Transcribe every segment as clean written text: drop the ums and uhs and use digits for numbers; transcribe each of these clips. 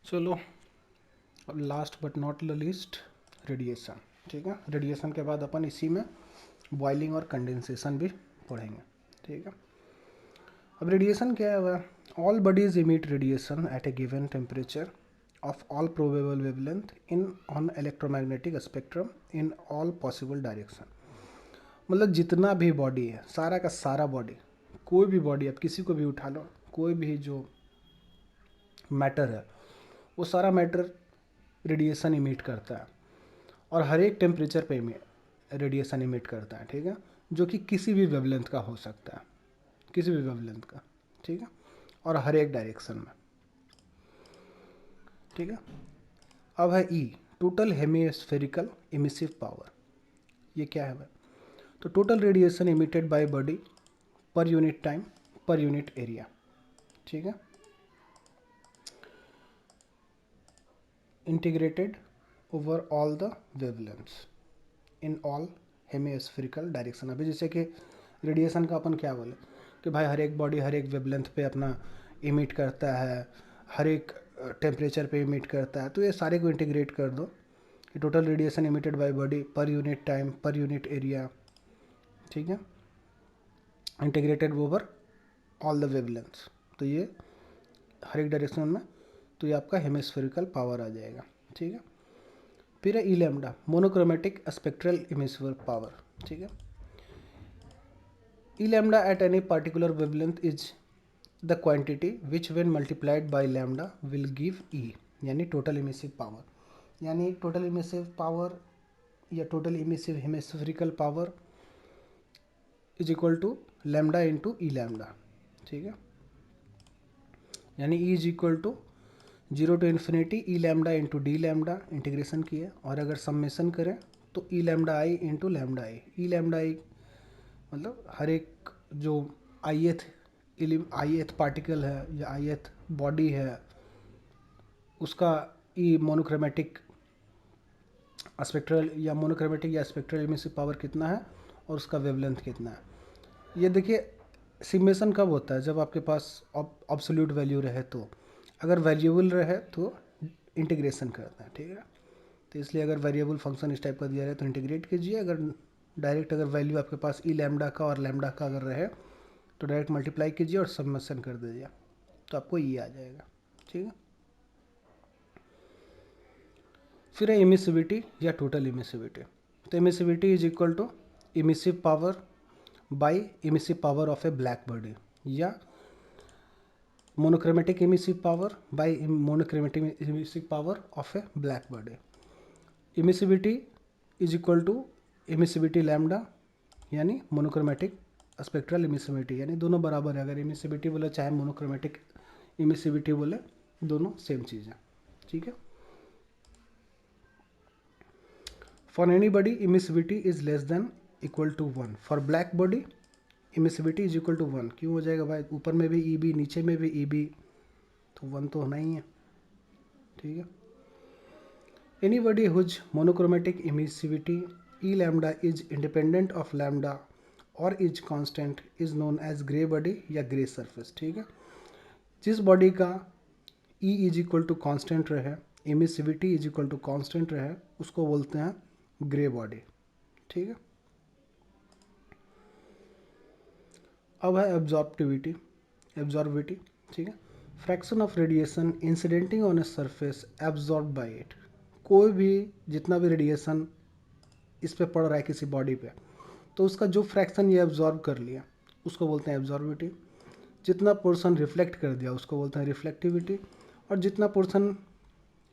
चलो, last but not the least, radiation. ठीक है, रेडिएशन के बाद अपन इसी में बॉइलिंग और कंडेंसेशन भी पढ़ेंगे। ठीक है, अब रेडिएशन क्या है वह, all bodies emit radiation at a given temperature of all probable wavelength in on electromagnetic spectrum in all possible direction. मतलब जितना भी बॉडी है, सारा का सारा बॉडी, कोई भी बॉडी आप किसी को भी उठा लो, कोई भी जो मैटर है वो सारा मैटर रेडिएशन इमिट करता है और हर एक टेम्परेचर पे रेडिएशन इमिट करता है। ठीक है, जो कि किसी भी वेवलेंथ का हो सकता है, किसी भी वेवलेंथ का। ठीक है, और हर एक डायरेक्शन में। ठीक है, अब है ई, टोटल हेमिस्फेरिकल इमिसिव पावर। ये क्या है भाई? तो total radiation emitted by body पर unit time per unit area. ठीक है, integrated over all the wavelengths in all hemispherical direction. अभी जैसे कि रेडिएशन का अपन क्या बोले कि भाई हर एक बॉडी हर एक वेवलेंथ पे अपना इमिट करता है, हर एक टेम्परेचर पे इमिट करता है, तो ये सारे को इंटीग्रेट कर दो कि total radiation emitted by body पर unit time per unit area. ठीक है, integrated over all the wavelengths, तो ये हर एक डायरेक्शन में, तो ये आपका हेमिस्फेरिकल पावर आ जाएगा। ठीक है, फिर है E lambda, monochromatic spectral emissive power. ठीक है, E lambda at any particular wavelength is the quantity which when multiplied by lambda will give E, यानी टोटल इमिसिव पावर। यानी टोटल इमिसिव पावर या total emissive hemispherical power is equal to lambda into E lambda. ठीक है, यानी E is equal to 0 to infinity E lambda into D lambda, integration किए, और अगर summation करें तो E lambda I into lambda I. E lambda I मतलब हर एक जो आईएथ पार्टिकल है या आईएथ बॉडी है उसका ई मोनोक्रोमेटिक स्पेक्ट्रल या मोनोक्रोमेटिक या स्पेक्ट्रल इमिसिव पावर कितना है और उसका वेवलेंथ कितना है। ये देखिए सिमेशन कब होता है, जब आपके पास ऑब्सोल्यूट वैल्यू रहे। तो अगर वेरिएबल रहे तो इंटीग्रेशन करते हैं। ठीक है, तो इसलिए अगर वेरिएबल फंक्शन इस टाइप का दिया रहे तो इंटीग्रेट कीजिए। अगर डायरेक्ट अगर वैल्यू आपके पास ई लैम्डा का और लैम्डा का अगर रहे तो डायरेक्ट मल्टीप्लाई कीजिए और सबमेशन कर दीजिए, तो आपको ये आ जाएगा। ठीक है, फिर है इमिसिविटी या टोटल इमिसिविटी। तो emissivity is equal to emissive power by emissive power of a black body, या monochromatic emissive power by monochromatic emissive power of a black body. Emissivity is equal to emissivity lambda, यानी monochromatic spectral emissivity, यानी दोनों बराबर है। अगर emissivity बोले चाहे monochromatic emissivity बोले, दोनों सेम चीज़ है। ठीक है, for any body emissivity is less than equal to 1। For black body emissivity is equal to 1। क्यों हो जाएगा भाई? ऊपर में भी ई बी, नीचे में भी ई बी, तो 1 तो होना ही है। ठीक है, any body whose monochromatic emissivity E lambda is independent of lambda और is constant is known as grey body या ग्रे सरफेस। ठीक है, जिस बॉडी का E is equal to constant रहे, emissivity is equal to constant रहे, उसको बोलते हैं ग्रे बॉडी। ठीक है, अब है एब्जॉर्बिविटी। एब्जॉर्बिविटी, ठीक है, fraction of radiation incidenting on a surface absorb by it. कोई भी जितना भी रेडिएशन इस पे पड़ रहा है किसी बॉडी पे, तो उसका जो फ्रैक्शन ये एब्जॉर्ब कर लिया उसको बोलते हैं एब्जॉर्बिविटी। जितना पोर्शन रिफ्लेक्ट कर दिया उसको बोलते हैं रिफ्लेक्टिविटी, और जितना पोर्शन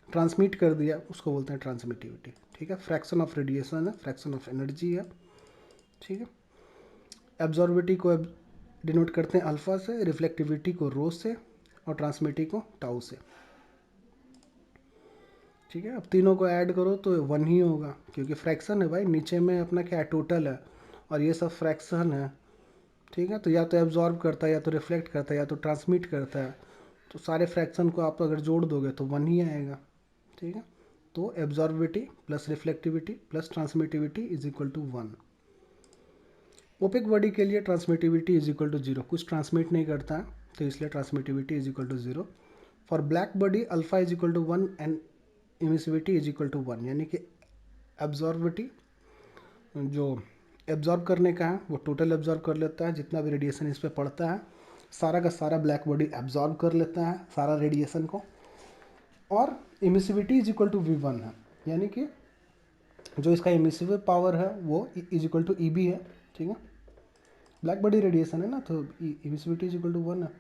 ट्रांसमिट कर दिया उसको बोलते हैं ट्रांसमिटिविटी। ठीक है, फ्रैक्शन ऑफ रेडिएशन है, फ्रैक्शन ऑफ एनर्जी है। ठीक है, एब्जॉर्बिविटी को डिनोट करते हैं अल्फा से, रिफ्लेक्टिविटी को रो से, और ट्रांसमिटी को टाउ से। ठीक है, अब तीनों को ऐड करो तो 1 ही होगा, क्योंकि फ्रैक्शन है भाई, नीचे में अपना क्या है, टोटल है, और ये सब फ्रैक्शन है। ठीक है, तो या तो एब्जॉर्ब करता है, या तो रिफ्लेक्ट करता है, या तो ट्रांसमिट करता है, तो सारे फ्रैक्शन को आप अगर जोड़ दोगे तो 1 ही आएगा। ठीक है, तो absorptivity plus reflectivity plus transmissivity is equal to 1। Opaque body के लिए ट्रांसमिटिविटी इज इक्वल टू 0, कुछ ट्रांसमिट नहीं करता है तो इसलिए transmissivity is equal to 0। For black body alpha is equal to 1 and emissivity is equal to 1, यानी कि एब्जॉर्बिटी जो एब्जॉर्ब करने का है वो टोटल एब्जॉर्ब कर लेता है, जितना भी रेडिएशन इस पर पड़ता है सारा का सारा ब्लैक बॉडी एब्जॉर्ब कर लेता है सारा रेडिएशन को। और emissivity is equal to V1 है, यानी कि जो इसका इमिसिव पावर है वो इज इक्वल टू EB है, ठीक है। ब्लैक बॉडी रेडिएशन है ना, तो इमिसिविटी इज इक्वल टू 1 है।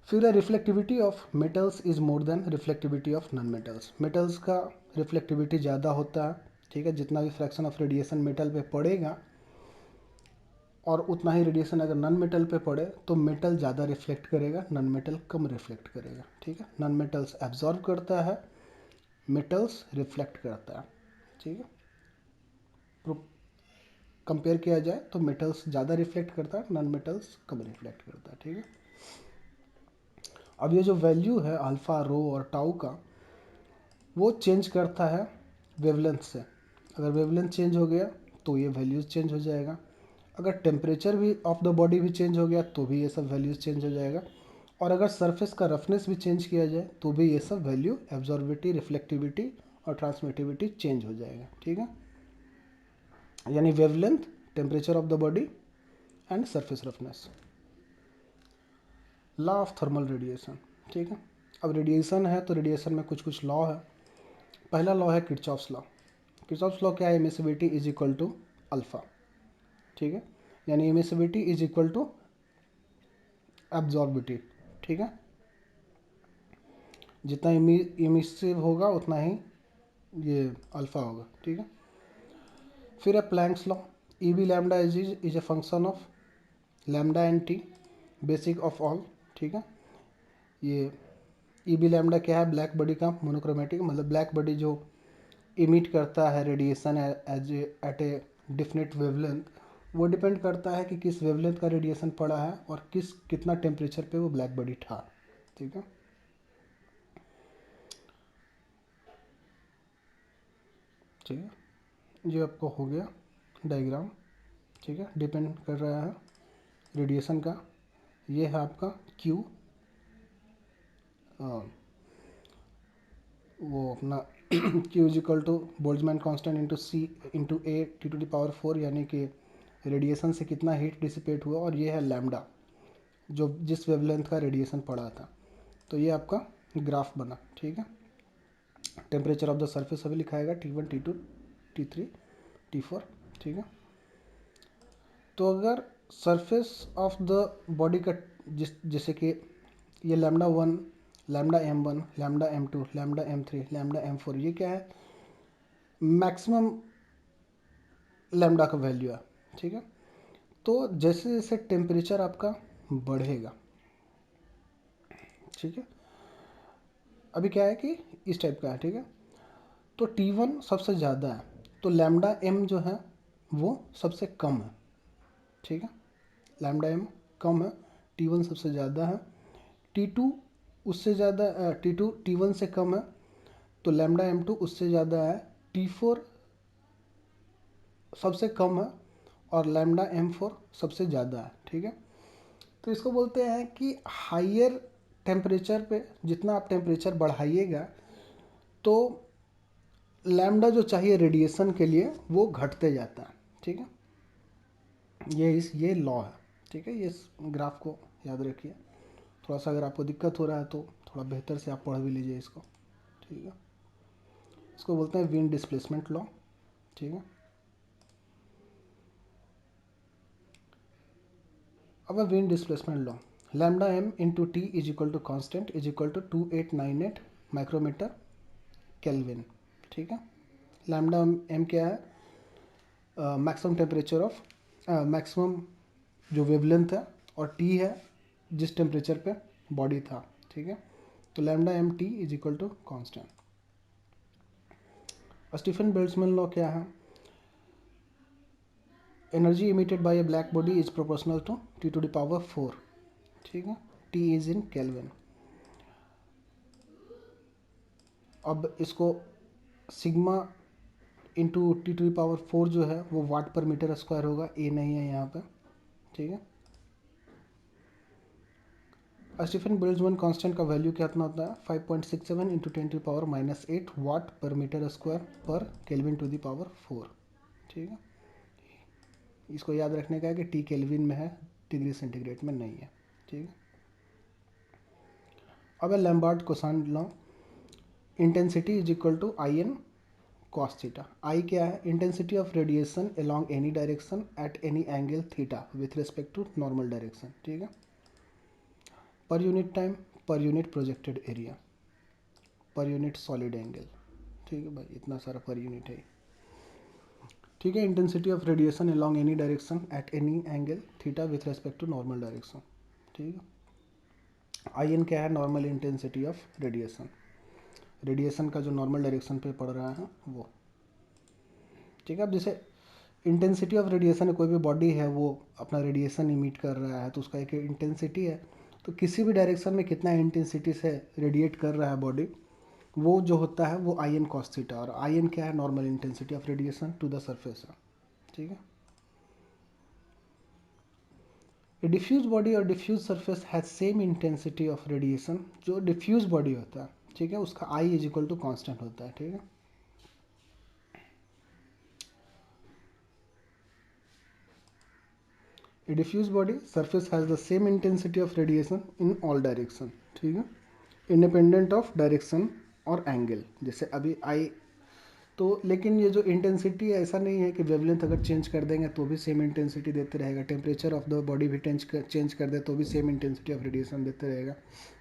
फिर है reflectivity of metals is more than reflectivity of non metals. Metals का रिफ्लेक्टिविटी ज़्यादा होता है, ठीक है। जितना भी फ्रैक्शन ऑफ रेडिएशन मेटल पे पड़ेगा और उतना ही रेडिएशन अगर नॉन मेटल पे पड़े तो मेटल ज़्यादा रिफ्लेक्ट करेगा, नॉन मेटल कम रिफ्लेक्ट करेगा, ठीक है। नॉन मेटल्स एब्जॉर्ब करता है, मेटल्स रिफ्लेक्ट करता है, ठीक है। कंपेयर किया जाए तो मेटल्स ज़्यादा रिफ्लेक्ट करता है, नॉन मेटल्स कम रिफ्लेक्ट करता है, ठीक है। अब ये जो वैल्यू है अल्फ़ा, रो और टाउ का, वो चेंज करता है वेवलेंथ से। अगर वेवलेंथ चेंज हो गया तो ये वैल्यूज़ चेंज हो जाएगा। अगर टेम्परेचर भी ऑफ द बॉडी भी चेंज हो गया तो भी ये सब वैल्यूज़ चेंज हो जाएगा। और अगर सरफेस का रफनेस भी चेंज किया जाए तो भी ये सब वैल्यू एब्जॉर्बिविटी, रिफ्लेक्टिविटी और ट्रांसमिटिविटी चेंज हो जाएगा, ठीक है। यानी wavelength, temperature of the body and surface roughness. Law of thermal radiation, ठीक है। अब रेडिएशन है तो रेडिएशन में कुछ कुछ लॉ है। पहला लॉ है किरचॉफ्स लॉ। किरचॉफ्स लॉ क्या है? Emissivity is equal to alpha, ठीक है। यानी emissivity is equal to absorptivity, ठीक है। जितना इमिसिव होगा उतना ही ये अल्फा होगा, ठीक है। फिर है Planck's law. E B lambda is a function of lambda and T, basic of all, ठीक है। ये ई बी लैम्डा क्या है? ब्लैक बॉडी का मोनोक्रोमेटिक, मतलब ब्लैक बॉडी जो इमिट करता है radiation as at a definite wavelength, वो डिपेंड करता है कि किस वेवलेंथ का रेडिएशन पड़ा है और कितना टेम्परेचर पे वो ब्लैक बॉडी था, ठीक है। ठीक है, ये आपको हो गया डायग्राम, ठीक है। डिपेंड कर रहा है रेडिएशन का। ये है आपका क्यू, वो अपना Q is equal to Boltzmann constant into C into A T⁴, यानी कि रेडिएशन से कितना हीट डिसिपेट हुआ। और ये है लैम्डा, जो जिस वेवलेंथ का रेडिएशन पड़ा था। तो ये आपका ग्राफ बना, ठीक है। टेम्परेचर ऑफ द सरफेस अभी लिखाएगा T1 T2 T3 T4, ठीक है। तो अगर सरफेस ऑफ द बॉडी का जैसे कि ये λ1, λm1, λm2, λm3, λm4, ये क्या है? मैक्सिमम लैम्डा का वैल्यू है, ठीक है। तो जैसे जैसे टेम्परेचर आपका बढ़ेगा, ठीक है, अभी क्या है कि इस टाइप का है, ठीक है। तो T1 सबसे ज़्यादा है, तो λm जो है वो सबसे कम है, ठीक है। λm कम है, T1 सबसे ज़्यादा है, T2 उससे ज़्यादा, T2 T1 से कम है, तो λm2 उससे ज़्यादा है, T4 सबसे कम है और λm4 सबसे ज़्यादा है, ठीक है। तो इसको बोलते हैं कि हाइयर टेम्परेचर पे जितना आप टेम्परेचर बढ़ाइएगा तो लैम्डा जो चाहिए रेडिएशन के लिए वो घटते जाता है, ठीक है। ये लॉ है, ठीक है। ये ग्राफ को याद रखिए। थोड़ा सा अगर आपको दिक्कत हो रहा है तो थोड़ा बेहतर से आप पढ़ भी लीजिए इसको, ठीक है। इसको बोलते हैं विंड डिस्प्लेसमेंट लॉ, ठीक है। अब wind displacement law, λm into T is equal to constant is equal to 2898 micrometre kelvin, ठीक है। लैम्डा एम क्या है? मैक्सिमम टेम्परेचर ऑफ मैक्सिमम जो वेवलेंथ है, और टी है जिस टेम्परेचर पे बॉडी था, ठीक है। तो λm T is equal to constant. Stefan Boltzmann law क्या है? Energy emitted by a black body is proportional to T⁴, ठीक है। T is in kelvin. अब इसको सिग्मा इंटू T⁴ जो है वो वाट पर मीटर स्क्वायर होगा, ए नहीं है यहाँ पे, ठीक है। स्टीफन बोल्ट्जमैन कांस्टेंट का वैल्यू कितना होता है 5.67 into 10⁻⁻8 watt per metre square per kelvin to the power 4। ठीक है, इसको याद रखने का है कि टी केल्विन में है, डिग्री सेंटीग्रेड में नहीं है। ठीक है, अब Lambert cosine law, intensity is equal to I N cos theta. I क्या है? Intensity of radiation along any direction at any angle theta with respect to normal direction. ठीक है, per unit time, per unit projected area, per unit solid angle. ठीक है भाई, इतना सारा per unit है। ठीक है, intensity of radiation along any direction at any angle theta with respect to normal direction. ठीक है, आई एन क्या है? Normal intensity of radiation, radiation का जो नॉर्मल डायरेक्शन पे पड़ रहा है वो। ठीक है, अब जैसे इंटेंसिटी ऑफ रेडिएशन है, कोई भी बॉडी है वो अपना रेडिएशन इमिट कर रहा है तो उसका एक इंटेंसिटी है। तो किसी भी डायरेक्शन में कितना इंटेंसिटी से रेडिएट कर रहा है बॉडी, वो जो होता है वो आई एन कॉस थीटा। और आई एन क्या है? Normal intensity of radiation to the surface है। ठीक है, ए डिफ्यूज बॉडी और diffuse surface has same intensity of radiation. जो डिफ्यूज बॉडी होता है, ठीक है, उसका I is equal to constant होता है। ठीक है, a diffuse body surface has the same intensity of radiation in all direction. ठीक है, इंडिपेंडेंट ऑफ डायरेक्शन और एंगल। जैसे अभी आई तो, लेकिन ये जो इंटेंसिटी है ऐसा नहीं है कि वेवलेंथ अगर चेंज कर देंगे तो भी सेम इंटेंसिटी देते रहेगा, टेम्परेचर ऑफ द बॉडी भी चेंज कर दे तो भी सेम इंटेंसिटी ऑफ रेडिएशन देते रहेगा।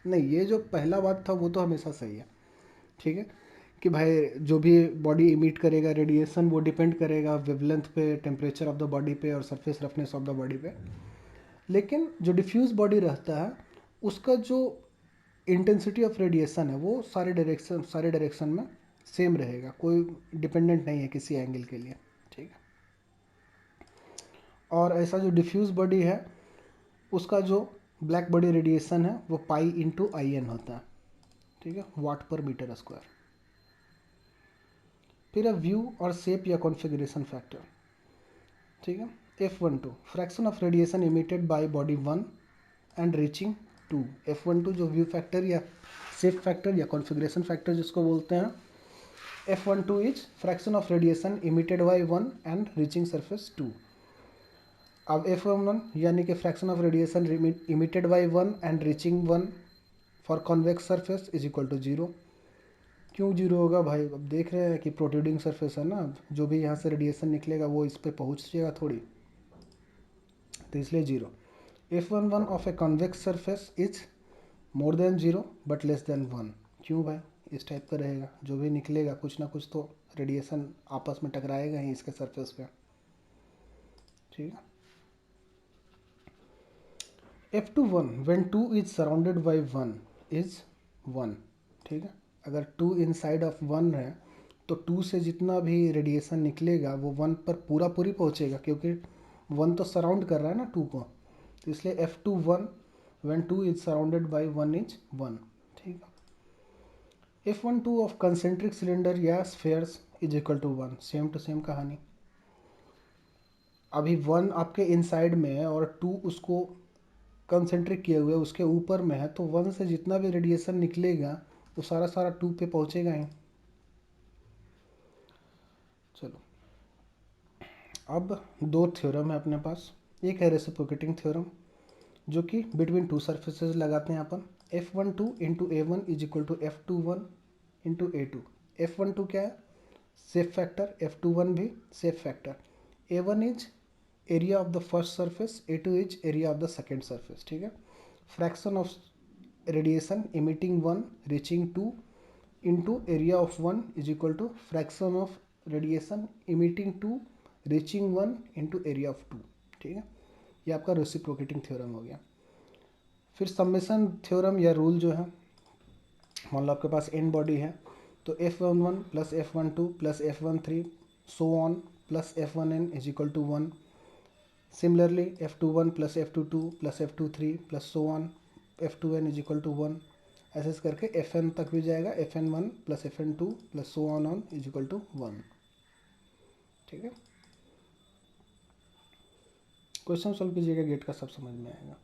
नहीं, ये जो पहला बात था वो तो हमेशा सही है। ठीक है, कि भाई जो भी बॉडी इमिट करेगा रेडिएशन वो डिपेंड करेगा वेवलेंथ पे, टेम्परेचर ऑफ द बॉडी पे और surface roughness of the body पे। लेकिन जो डिफ्यूज बॉडी रहता है उसका जो इंटेंसिटी ऑफ रेडिएशन है वो सारे डायरेक्शन में सेम रहेगा, कोई डिपेंडेंट नहीं है किसी एंगल के लिए। ठीक है, और ऐसा जो डिफ्यूज बॉडी है उसका जो ब्लैक बॉडी रेडिएशन है वो पाई इंटू आई एन होता है। ठीक है, वाट पर मीटर स्क्वायर। फिर है व्यू और शेप या कॉन्फ़िगरेशन फैक्टर। ठीक है, F12 fraction of radiation emitted by body 1 and reaching 2। F12 जो व्यू फैक्टर या शेप फैक्टर या कॉन्फ़िगरेशन फैक्टर जिसको बोलते हैं, F12 is fraction of radiation emitted by 1 and reaching surface 2। अब F11 यानी कि fraction of radiation emitted by 1 and reaching 1 for convex surface is equal to 0। क्यों जीरो होगा भाई? अब देख रहे हैं कि प्रोट्रूडिंग सरफेस है ना, जो भी यहाँ से रेडिएशन निकलेगा वो इस पर पहुँचेगा थोड़ी, तो इसलिए zero. F11 of a convex surface is more than 0 but less than 1। क्यों भाई? इस टाइप का रहेगा, जो भी निकलेगा कुछ ना कुछ तो रेडिएशन आपस में टकराएगा ही इसके सरफेस पे। ठीक है, F21 when 2 is surrounded by 1 is 1। ठीक है, अगर 2 इनसाइड ऑफ 1 है तो 2 से जितना भी रेडिएशन निकलेगा वो 1 पर पूरा पूरी पहुंचेगा, क्योंकि 1 तो सराउंड कर रहा है ना 2 को, तो इसलिए F21 when 2 is surrounded by 1 is 1। ठीक है, F12 ऑफ कंसेंट्रिक सिलेंडर या spheres is equal to 1। Same to same कहानी। अभी 1 आपके इनसाइड में है और 2 उसको कंसेंट्रिक किए हुए उसके ऊपर में है, तो 1 से जितना भी रेडिएशन निकलेगा वो सारा सारा 2 पे पहुंचेगा ही। चलो, अब दो थ्योरम है अपने पास। एक है रेसिप्रोकेटिंग थ्योरम जो कि बिटवीन टू सरफेसेस लगाते हैं अपन। F12 into A1 is equal to F21 into A2। F12 क्या है? Shape factor. F21 भी shape factor. A1 is area of the first surface, A2 is area of the second surface. ठीक है, fraction of radiation emitting 1 reaching 2 into area of 1 is equal to fraction of radiation emitting 2 reaching 1 into area of 2। ठीक है, ये आपका reciprocating theorem हो गया। फिर सम्मेशन theorem या रूल जो है, मान लो आपके पास एन बॉडी है तो F11 plus F12 plus F13 so on plus F1n is equal to 1। Similarly F21 plus F22 plus F23 plus so on F2n is equal to 1। ऐसे करके Fn तक भी जाएगा, Fn1 plus Fn2 plus so on is equal to 1। ठीक है, question solve कीजिएगा, gate का सब समझ में आएगा।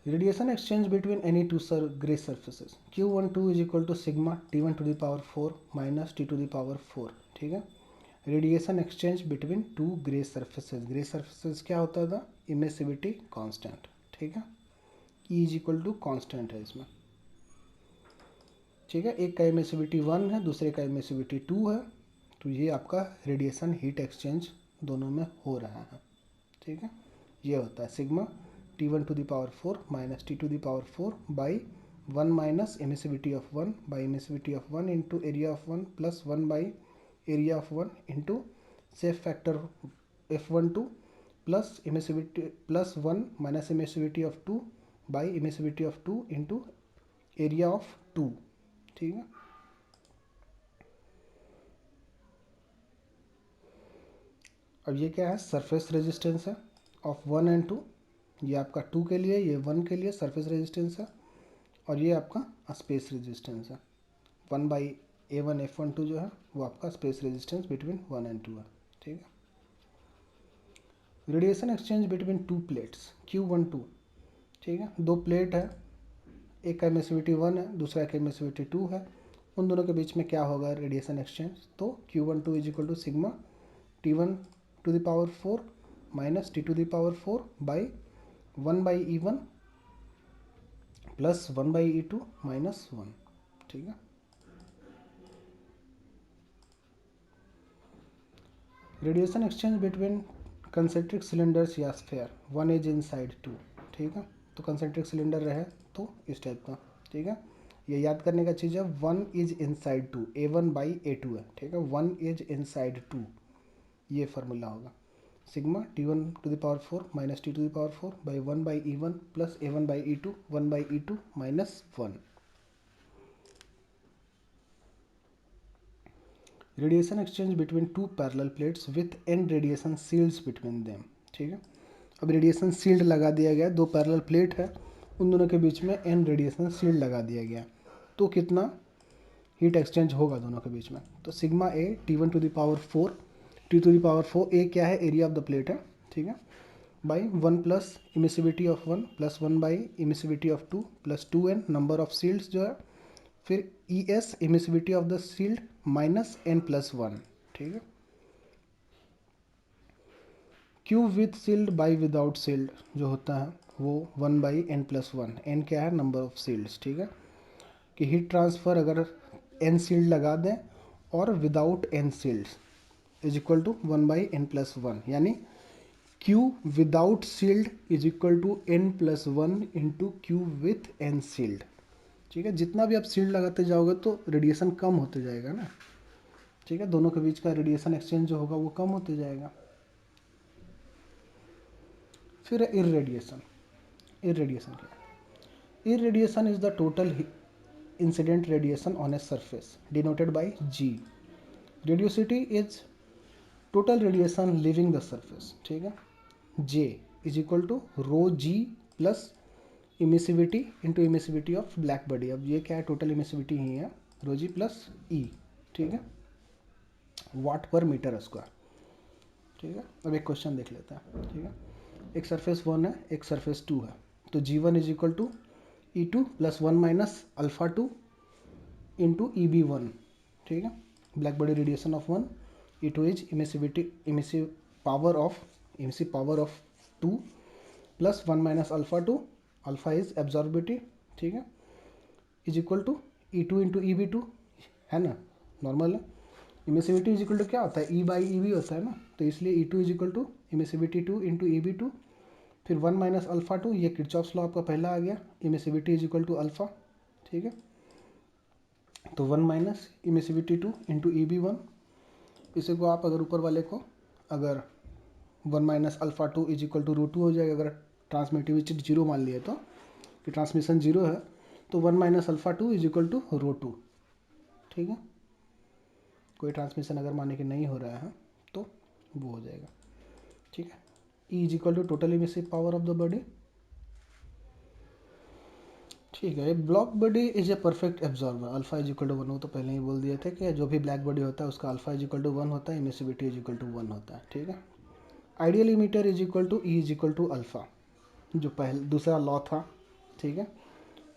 Radiation exchange between any two grey surfaces Q12 is equal to sigma T1 to the power 4 minus T to the power 4, ठीक है। Radiation exchange between two grey surfaces क्या होता था, इमिसिविटी कांस्टेंट, ठीक है। E is equal to constant है इसमें, ठीक है। एक का इमिसिविटी 1 है, दूसरे का इमिसिविटी 2 है, तो ये आपका रेडिएशन हीट एक्सचेंज दोनों में हो रहा है, ठीक है। ये होता है sigma T1 to the power 4 minus T to the power 4 by 1 minus emissivity of 1 by emissivity of 1 into area of 1 plus 1 by area of 1 into shape factor F12 plus emissivity plus 1 minus emissivity of 2 by emissivity of 2 into area of 2, ठीक है। अब ये क्या है, surface resistance है of 1 and 2, ये आपका 2 के लिए, ये 1 के लिए सरफेस रेजिस्टेंस है, और ये आपका स्पेस रेजिस्टेंस है 1/A1 F12 जो है वो आपका स्पेस रेजिस्टेंस बिटवीन 1 एंड 2 है, ठीक है। Radiation exchange between to plates Q12, ठीक है। दो प्लेट है, एक का एमिसिविटी 1 है, दूसरा का एमिसिविटी 2 है, उन दोनों के बीच में क्या होगा रेडिएशन एक्सचेंज, तो Q12 is equal to sigma T1 to the power 4 minus T to the power 4 by 1/E1 plus 1/E2 minus 1, ठीक है। Radiation exchange between concentric cylinders या sphere, one is inside two, ठीक है। तो concentric cylinder रहे तो इस type का, ठीक है। ये याद करने का चीज़ है, 1 इज इनसाइड 2, A1/A2 है, ठीक है। 1 इज इनसाइड 2, ये फार्मूला होगा sigma T1 to the power 4 minus T to the power 4 by 1/E1 plus A1/E2 1/E2 minus 1। Radiation exchange between two parallel plates with and radiation shields between them, ठीक है। अब radiation shield लगा दिया गया, दो parallel plate है, उन दोनों के बीच में एंड रेडिएशन शील्ड लगा दिया गया, तो कितना हीट एक्सचेंज होगा दोनों के बीच में, तो sigma A T1 to the power 4 T to the power 4, A क्या है, एरिया ऑफ द प्लेट है, ठीक है, by 1 plus emissivity of 1 plus 1 by emissivity of 2 plus 2n number of shields जो है, फिर ES emissivity of the shield minus n plus 1, ठीक है। Q with shield by without shield जो होता है वो 1/n प्लस 1, n क्या है, नंबर ऑफ शील्ड्स, ठीक है। कि हीट ट्रांसफ़र अगर n शील्ड लगा दें और without n shields is equal to 1/n plus 1, यानी Q without shield is equal to n plus 1 into Q with n shield, ठीक है। जितना भी आप शील्ड लगाते जाओगे तो रेडिएशन कम होते जाएगा ना, ठीक है। दोनों के बीच का रेडिएशन एक्सचेंज जो होगा वो कम होते जाएगा। फिर इररेडिएशन, इररेडिएशन क्या है, irradiation is the total incident radiation on a surface denoted by G। Radiosity is total radiation leaving the surface, ठीक है। J is equal to rho G plus emissivity into emissivity of black body. अब ये क्या है, total emissivity ही है, रो G plus E, ठीक है, वाट per metre square, ठीक है। अब एक क्वेश्चन देख लेते हैं, ठीक है। एक सरफेस 1 है, एक सरफेस 2 है, तो G1 is equal to E2 plus 1 minus alpha 2 into EB1, ठीक है। Black body radiation of 1, E2 is emissive power of 2 plus 1 minus alpha 2, alpha is absorptivity, ठीक है, is equal to E2 into EB2, है ना, normal है। Emissivity is equal to क्या होता है, E/EB होता है ना, तो इसलिए E2 is equal to emissivity 2 into EB2, फिर 1 माइनस अल्फा 2, ये किरचॉफ्स लॉ आपका पहला आ गया, emissivity is equal to alpha, ठीक है। तो 1 माइनस इमिसिविटी 2 इंटू EB1, इसी को आप अगर ऊपर वाले को अगर 1 minus alpha 2 is equal to √2 हो जाएगा, अगर ट्रांसमिटिविटी 0 मान लिए तो, कि ट्रांसमिशन 0 है, तो 1 minus alpha 2 is equal to √2, ठीक है। कोई ट्रांसमिशन अगर माने कि नहीं हो रहा है तो वो हो जाएगा, ठीक है। E is equal to total emissive power of the body, ठीक है। Black body is a perfect absorber, alpha is equal to 1 हो, तो पहले ही बोल दिए थे कि जो भी ब्लैक बॉडी होता है उसका अल्फा इज इक्वल टू 1 होता है, इमिसिविटी इज इक्वल टू 1 होता है, ठीक है। Ideal emitter is equal to E is equal to alpha, जो पहले दूसरा लॉ था ठीक है।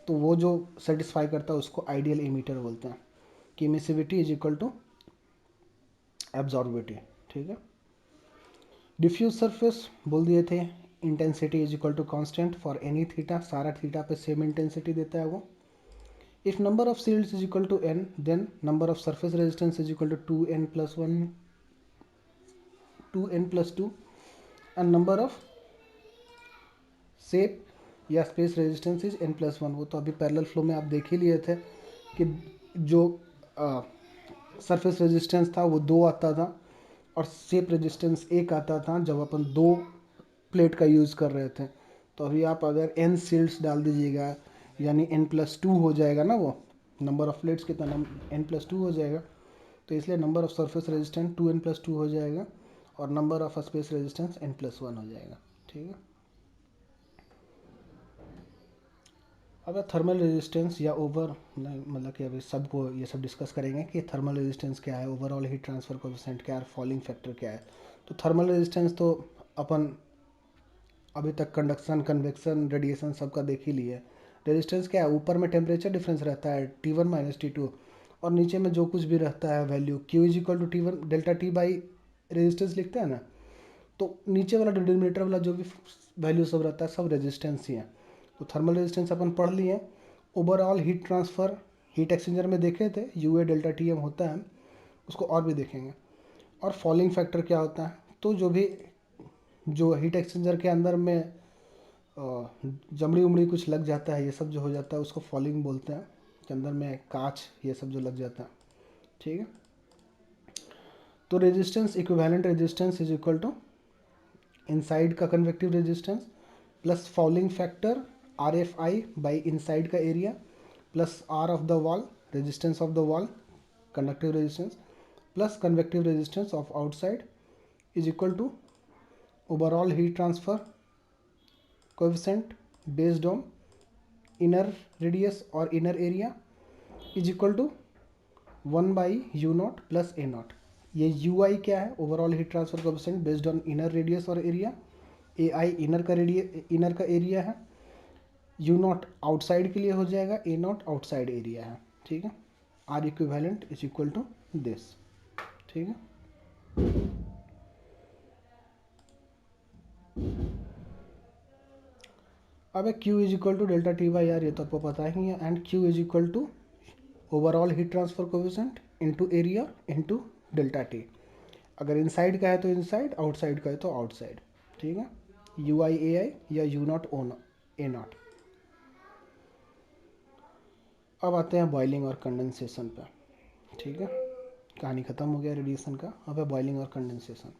तो वो जो सेटिस्फाई करता है उसको आइडियल इमीटर बोलते हैं, कि emissivity is equal to absorptivity, ठीक है। डिफ्यूज सरफेस बोल दिए थे, intensity is equal to constant for any theta, सारा थीटा पे सेम इंटेंसिटी देता है वो। If number of shields is equal to n, then number of surface resistance is equal to 2n+1 2n+2 and number of shape या space resistance is n+1। वो तो अभी parallel flow में आप देख ही लिए थे कि जो सरफेस रेजिस्टेंस था वो 2 आता था और शेप रेजिस्टेंस 1 आता था जब अपन 2 प्लेट का यूज़ कर रहे थे। तो अभी आप अगर n शील्ड्स डाल दीजिएगा यानी n+2 हो जाएगा ना, वो नंबर ऑफ प्लेट्स कितना n+2 हो जाएगा। तो इसलिए number of surface resistance 2n+2 हो जाएगा और number of space resistance n+1 हो जाएगा, ठीक है। अब थर्मल रेजिस्टेंस या ओवर नहीं, मतलब कि अभी सबको ये सब डिस्कस करेंगे कि थर्मल रेजिस्टेंस क्या है, ओवरऑल हीट ट्रांसफर कोएफिशिएंट क्या है, फॉलिंग फैक्टर क्या है। तो थर्मल रेजिस्टेंस तो अपन अभी तक कंडक्शन, कन्वेक्शन, रेडिएशन सबका देख ही लिए। रेजिस्टेंस क्या है, ऊपर में टेम्परेचर डिफरेंस रहता है T1 - T2 और नीचे में जो कुछ भी रहता है value Q is equal to T1 delta T by resistance लिखते हैं ना। तो नीचे वाला डिनोमिनेटर वाला जो भी वैल्यू सब रहता है सब रेजिस्टेंस ही है। तो थर्मल रेजिस्टेंस अपन पढ़ लिए। Overall heat transfer heat exchanger में देखे थे, UA डेल्टा TM होता है, उसको और भी देखेंगे। और फॉलिंग फैक्टर क्या होता है, तो जो भी जो हीट एक्सचेंजर के अंदर में जमड़ी उमड़ी कुछ लग जाता है, ये सब जो हो जाता है उसको फॉलिंग बोलते हैं, के अंदर में कांच ये सब जो लग जाता है, ठीक है। तो resistance, equivalent resistance is equal to inside का convective resistance plus fouling factor RFI by inside का area plus R of the wall, resistance of the wall, conductive resistance plus convective resistance of outside is equal to overall heat transfer coefficient based on inner radius और inner area is equal to 1/U0 plus A0। ये UI क्या है, overall heat transfer coefficient based on inner radius और area. AI inner का area है, U0 outside के लिए हो जाएगा, A0 आउटसाइड एरिया है, ठीक है। R equivalent is equal to this, ठीक है। अब Q is equal to delta T/R, ये तो आपको पता ही है, and Q is equal to overall heat transfer coefficient into area into delta T। अगर इनसाइड का है तो इनसाइड, आउटसाइड का है तो आउटसाइड, ठीक है। UI AI या U0 A0। अब आते हैं बॉइलिंग और कंडेंसेशन पे, ठीक है। कहानी ख़त्म हो गया रेडिएशन का, अब है बॉइलिंग और कंडेंसेशन।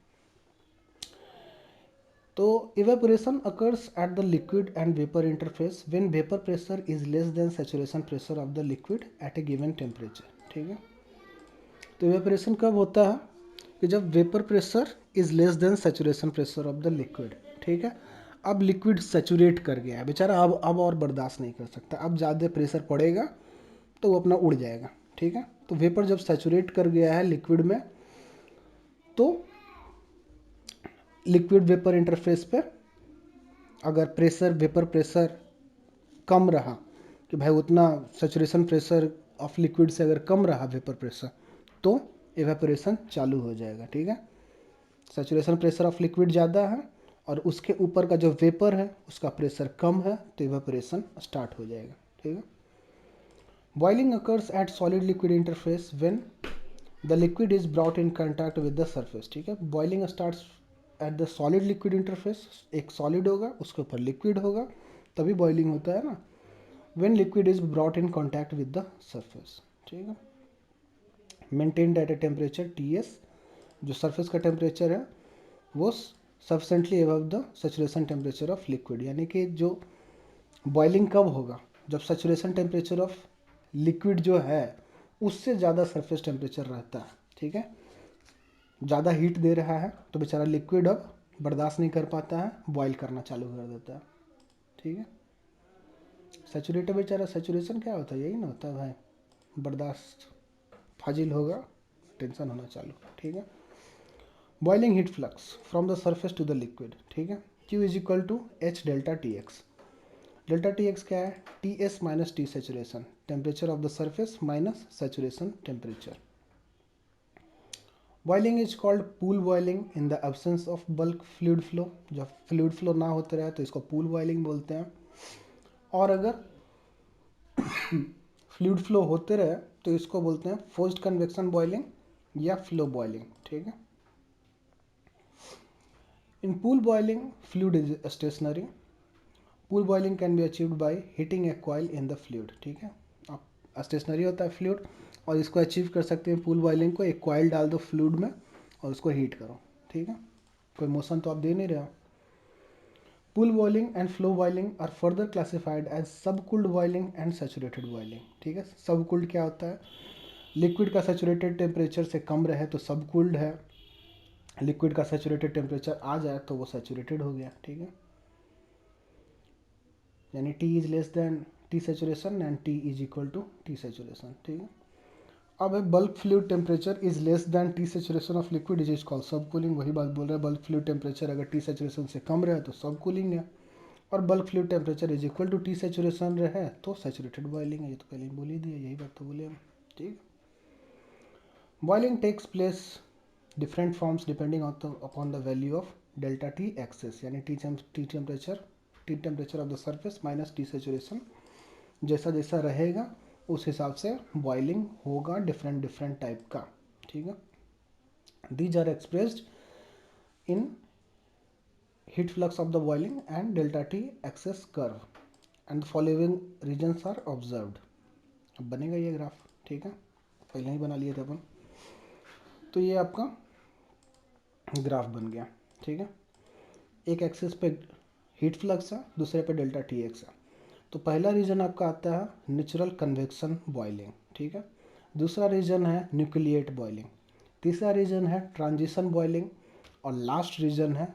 तो evaporation occurs at the liquid and vapour interface when vapour pressure is less then saturation pressure of the liquid at a given temperature, ठीक है। तो इवेपोरेशन कब होता है, कि जब vapour pressure is less then saturation pressure of the liquid, ठीक है। अब लिक्विड सैचुरेट कर गया है बेचारा, अब और बर्दाश्त नहीं कर सकता, अब ज़्यादा प्रेशर पड़ेगा तो वो अपना उड़ जाएगा, ठीक है। तो वेपर जब सैचुरेट कर गया है लिक्विड में, तो लिक्विड वेपर इंटरफेस पे अगर प्रेशर, वेपर प्रेशर कम रहा, कि भाई उतना सैचुरेशन प्रेशर ऑफ लिक्विड से अगर कम रहा वेपर प्रेशर, तो इवेपोरेशन चालू हो जाएगा, ठीक है। सैचुरेशन प्रेशर ऑफ लिक्विड ज़्यादा है और उसके ऊपर का जो वेपर है उसका प्रेशर कम है, तो इवेपोरेशन स्टार्ट हो जाएगा, ठीक है। Boiling occurs at solid liquid interface when the liquid is brought in contact with the surface, ठीक है। Boiling starts at the solid liquid interface, एक सॉलिड होगा उसके ऊपर लिक्विड होगा, तभी बॉइलिंग होता है ना। When liquid is brought in contact with the surface, ठीक है। Maintained eight a temperature TS, जो सरफेस का टेम्परेचर है वो sufficiently above the saturation temperature of liquid, यानी कि जो बॉइलिंग कब होगा, जब सैचुरेशन टेम्परेचर ऑफ लिक्विड जो है उससे ज़्यादा सरफेस टेम्परेचर रहता है, ठीक है। ज़्यादा हीट दे रहा है तो बेचारा लिक्विड अब बर्दाश्त नहीं कर पाता है, बॉयल करना चालू कर देता है, ठीक है। सैचुरेटेड बेचारा, सैचुरेशन क्या होता है, यही ना होता है भाई, बर्दाश्त फाजिल होगा, टेंशन होना चालू, ठीक है। Boiling heat flux from the surface to the liquid, ठीक है। Q is equal to H delta TX। Delta T X क्या है, T S minus T saturation, temperature of the surface minus saturation temperature. Boiling is called pool boiling in the absence of bulk fluid flow, जब fluid flow ना होते रहे तो इसको pool boiling बोलते हैं। और अगर फ्लूइड फ्लो होते रहे तो इसको बोलते हैं फोर्स्ड कन्वेक्शन बॉइलिंग या फ्लो बॉइलिंग, ठीक है। In pool boiling fluid is stationary, pool boiling can be achieved by heating a coil in the fluid, ठीक है। आप स्टेशनरी होता है फ्लूइड और इसको अचीव कर सकते हैं पूल बॉइलिंग को, एक कॉइल डाल दो फ्लूइड में और उसको हीट करो, ठीक है। कोई मोशन तो आप दे नहीं रहे हो। Pool boiling and flow boiling are further classified as subcooled boiling and saturated boiling, ठीक है। सब कूल्ड क्या होता है, लिक्विड का सैचुरेटेड टेम्परेचर से कम रहे तो सब कूल्ड है, लिक्विड का सैचुरेटेड टेम्परेचर आ जाए तो वो सैचुरेटेड हो गया, ठीक है। यानी T is less than T saturation and T is equal to T saturation, ठीक है। अब है bulk fluid temperature is less than T saturation of liquid is called subcooling, वही बात बोल रहे हैं, बल्क फ्लूइड टेम्परेचर अगर T सैचुरेशन से कम रहे तो सब कूलिंग है, और bulk fluid temperature is equal to T saturation रहे तो सैचुरेटेड बॉइलिंग है। ये तो पहले ही बोल ही दिया, यही बात तो बोले हम, ठीक। Boiling takes place different forms depending upon the value of delta T excess, यानी T temperature of the surface minus T saturation, जैसा जैसा रहेगा उस हिसाब से बॉइलिंग होगा डिफरेंट डिफरेंट टाइप का, ठीक है। These are expressed in heat flux of the boiling and delta T excess curve and the following regions are observed. अब बनेगा ये ग्राफ, ठीक है, पहले ही बना लिए थे अपन। तो ये आपका ग्राफ बन गया, ठीक है। एक एक्सिस पे हीट फ्लक्स है, दूसरे पे डेल्टा टी एक्स है। तो पहला रीजन आपका आता है नेचुरल कन्वेक्शन बॉइलिंग, ठीक है। दूसरा रीजन है न्यूक्लिएट बॉइलिंग, तीसरा रीजन है ट्रांजिशन बॉइलिंग, और लास्ट रीजन है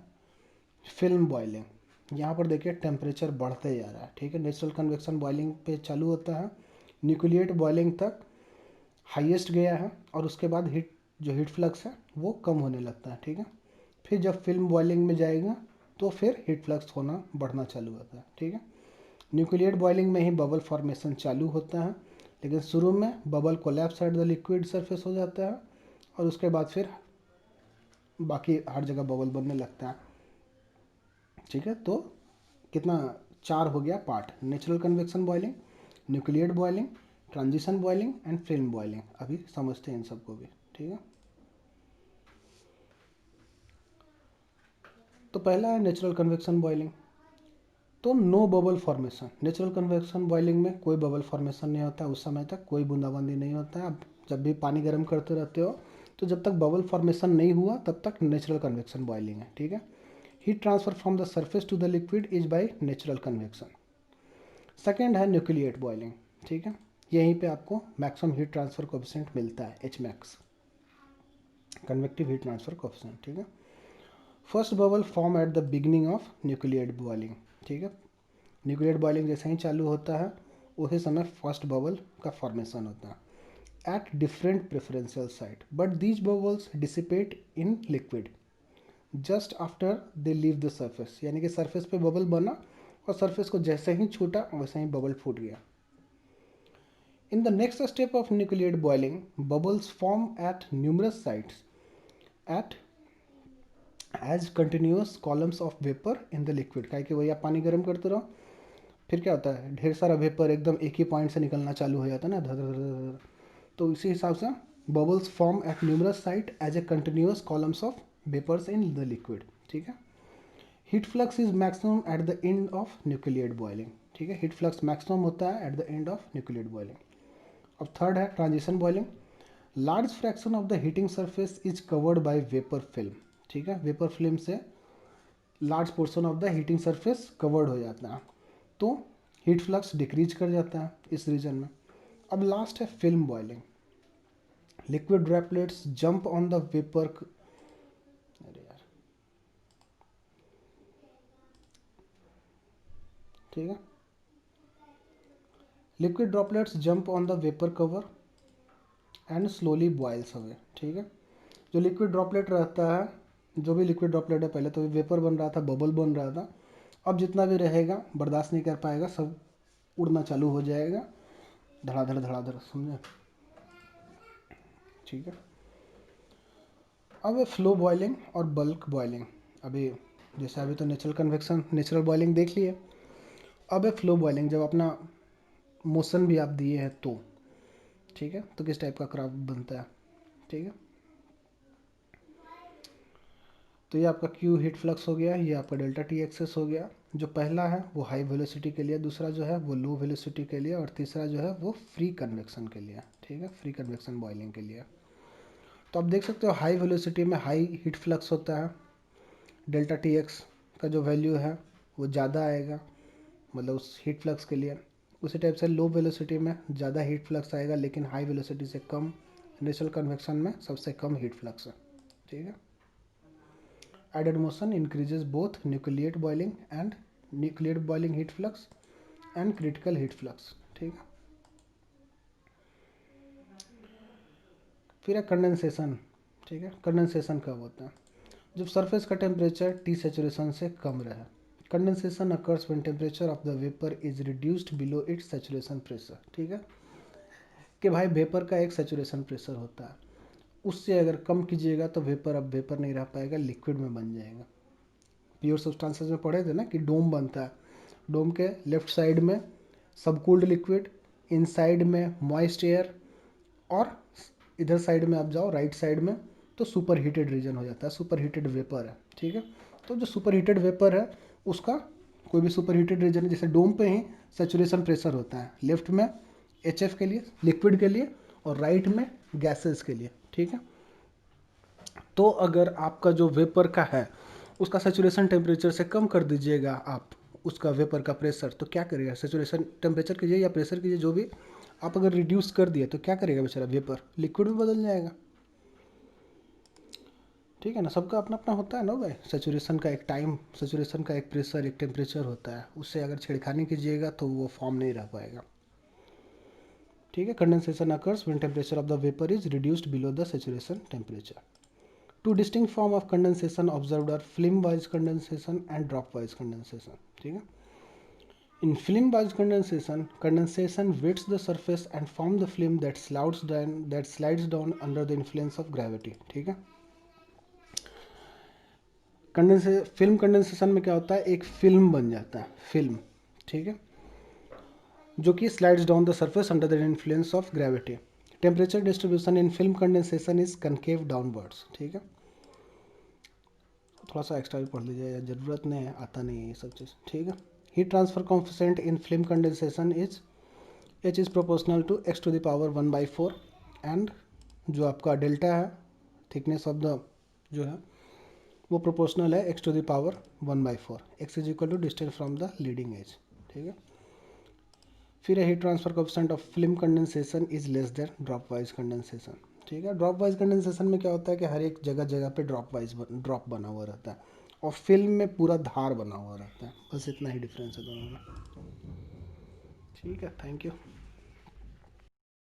फिल्म बॉइलिंग। यहाँ पर देखिए टेम्परेचर बढ़ते जा रहा है, ठीक है। नेचुरल कन्वेक्शन बॉइलिंग पे चालू होता है, न्यूक्लिएट बॉइलिंग तक हाईएस्ट गया है, और उसके बाद जो हीट फ्लक्स है वो कम होने लगता है, ठीक है। फिर जब फिल्म बॉइलिंग में जाएगा तो फिर हीट फ्लक्स होना बढ़ना चालू होता है, ठीक है। न्यूक्लिएट बॉइलिंग में ही बबल फॉर्मेशन चालू होता है, लेकिन शुरू में bubble collapse at the liquid surface हो जाता है, और उसके बाद फिर बाकी हर जगह बबल बनने लगता है, ठीक है। तो कितना, 4 हो गया part, natural convection boiling, nucleate boiling, transition boiling and film boiling. अभी समझते हैं इन सबको भी, ठीक है। तो पहला है नेचुरल कन्वेक्शन बॉइलिंग। तो no bubble formation, natural convection boiling में कोई बबल फॉर्मेशन नहीं होता, उस समय तक कोई बूंदाबांदी नहीं होता है। आप जब भी पानी गर्म करते रहते हो तो जब तक बबल फॉर्मेशन नहीं हुआ तब तक नेचुरल कन्वेक्शन बॉइलिंग है, ठीक है। Heat transfer from the surface to the liquid is by natural convection. Second है न्यूक्लिएट बॉइलिंग, ठीक है। यहीं पे आपको मैक्सिमम हीट ट्रांसफर कोएफिशिएंट मिलता है, H max, convective heat transfer coefficient, ठीक है। First bubble form at the beginning of nucleate boiling, ठीक है। न्यूक्लिएट बॉइलिंग जैसे ही चालू होता है उसी समय फर्स्ट बबल का फॉर्मेशन होता है at different preferential site, but these bubbles dissipate in liquid just after they leave the surface, यानी कि सरफेस पे बबल बना और सरफेस को जैसे ही छूटा वैसे ही बबल फूट गया। In the next step of nucleate boiling bubbles form at numerous sites at as continuous columns of vapour in the liquid, क्या कि वही आप पानी गर्म करते रहो, फिर क्या होता है ढेर सारा वेपर एकदम एक ही पॉइंट से निकलना चालू हो जाता है ना, धर धर धर धर। तो इसी हिसाब से bubbles form at numerous site as a continuous columns of vapours in the liquid, ठीक है। Heat flux is maximum at the end of nucleate boiling, ठीक है। हीट फ्लक्स मैक्सिमम होता है at the end of nucleate boiling. अब third है transition boiling. Large fraction of the heating surface is covered by vapour film, ठीक है। Vapour film से large portion of the heating surface covered हो जाता है, तो हीट फ्लक्स डिक्रीज कर जाता है इस रीजन में। अब लास्ट है film boiling. Liquid droplets jump on the vapour, अरे यार, ठीक है। Liquid droplets jump on the vapour cover and slowly boils away, ठीक है। जो लिक्विड ड्रॉपलेट रहता है, जो भी लिक्विड ड्रॉपलेट है, पहले तो वेपर बन रहा था, बबल बन रहा था, अब जितना भी रहेगा बर्दाश्त नहीं कर पाएगा, सब उड़ना चालू हो जाएगा, धड़ाधड़, समझे? ठीक है। अब फ्लो बॉइलिंग और बल्क बॉइलिंग, अभी जैसे अभी तो नेचुरल कन्वेक्शन, नेचुरल बॉइलिंग देख लिए। अब है फ्लो बॉइलिंग, जब अपना मोशन भी आप दिए हैं तो, ठीक है, तो किस टाइप का क्राफ्ट बनता है, ठीक है। तो ये आपका क्यू हीट फ्लक्स हो गया, ये आपका डेल्टा टी एक्सेस हो गया। जो पहला है वो हाई वेलोसिटी के लिए, दूसरा जो है वो लो वेलोसिटी के लिए, और तीसरा जो है वो फ्री कन्वेक्शन के लिए, ठीक है, फ्री कन्वेक्शन बॉइलिंग के लिए। तो आप देख सकते हो हाई वेलोसिटी में हाई हीट फ्लक्स होता है, डेल्टा टी एक्स का जो वैल्यू है वो ज़्यादा आएगा, मतलब उस हीट फ्लक्स के लिए। उसी टाइप से लो वेलोसिटी में ज़्यादा हीट फ्लक्स आएगा, लेकिन हाई वेलोसिटी से कम, नेचुरल कन्वेक्शन में सबसे कम हीट फ्लक्स है, ठीक है। Added motion increases both nucleate boiling and nucleate boiling heat flux and critical heat flux, ठीक है। फिर है कंडेंसेशन, ठीक है। कंडेंसेशन कब होता है? जब सरफेस का टेम्परेचर टी सैचुरेशन से कम रहे। Condensation occurs when temperature of the vapour is reduced below it's saturation pressure, ठीक है, कि भाई वेपर का एक सैचुरेशन प्रेशर होता है, उससे अगर कम कीजिएगा तो वेपर अब वेपर नहीं रह पाएगा, लिक्विड में बन जाएगा। प्योर सब्सटेंसेस में पढ़े थे ना कि डोम बनता है, डोम के लेफ्ट साइड में सबकूल्ड लिक्विड, इनसाइड में मॉइस्ट एयर, और इधर साइड में आप जाओ राइट साइड में तो सुपर हीटेड रीजन हो जाता है, सुपर हीटेड वेपर है, ठीक है। तो जो सुपर हीटेड वेपर है उसका कोई भी सुपर हीटेड रीजन है, जैसे डोम पे ही सेचुरेशन प्रेशर होता है, लेफ्ट में एच के लिए, लिक्विड के लिए, और राइट में गैसेस के लिए, ठीक है। तो अगर आपका जो वेपर का है उसका सेचुरेशन टेम्परेचर से कम कर दीजिएगा आप उसका वेपर का प्रेशर, तो क्या करेगा, सेचुरेशन टेम्परेचर कीजिए या प्रेशर कीजिए, जो भी आप अगर रिड्यूस कर दिए तो क्या करेगा बेचारा, वेपर लिक्विड में बदल जाएगा, ठीक है ना। सबका अपना अपना होता है ना भाई, सेचुरेशन का एक टाइम, सेचुरेशन का एक प्रेशर, एक टेम्परेचर होता है, उससे अगर छेड़खानी कीजिएगा तो वो फॉर्म नहीं रह पाएगा, ठीक है। Condensation occurs when temperature of the vapour is reduced below the saturation temperature. Two distinct form of condensation observed are film-wise condensation and drop-wise condensation, ठीक है। In film-wise condensation, condensation wets the surface and form the film that slides down under the influence of gravity, ठीक है। Film condensation में क्या होता है, एक film बन जाता है, फिल्म, ठीक है, जो कि slides down the surface under the influence of gravity. Temperature distribution in film condensation is concave downwards, ठीक है। थोड़ा सा एक्स्ट्रा भी पढ़ लीजिए, ज़रूरत नहीं है, आता नहीं है ये सब चीज़, ठीक है। Heat transfer coefficient in film condensation is H is proportional to X to the power 1/4, and जो आपका डेल्टा है, थिकनेस ऑफ द जो है वो प्रोपोर्शनल है X to the power 1/4, X is equal to distance from the leading edge, ठीक है। फिर heat transfer coefficient of film condensation is less than dropwise condensation, ठीक है। ड्रॉप वाइज कंडेंसेशन में क्या होता है कि हर एक जगह जगह पे ड्रॉप बना हुआ रहता है, और फिल्म में पूरा धार बना हुआ रहता है, बस इतना ही डिफरेंस है दोनों में, ठीक है। Thank you.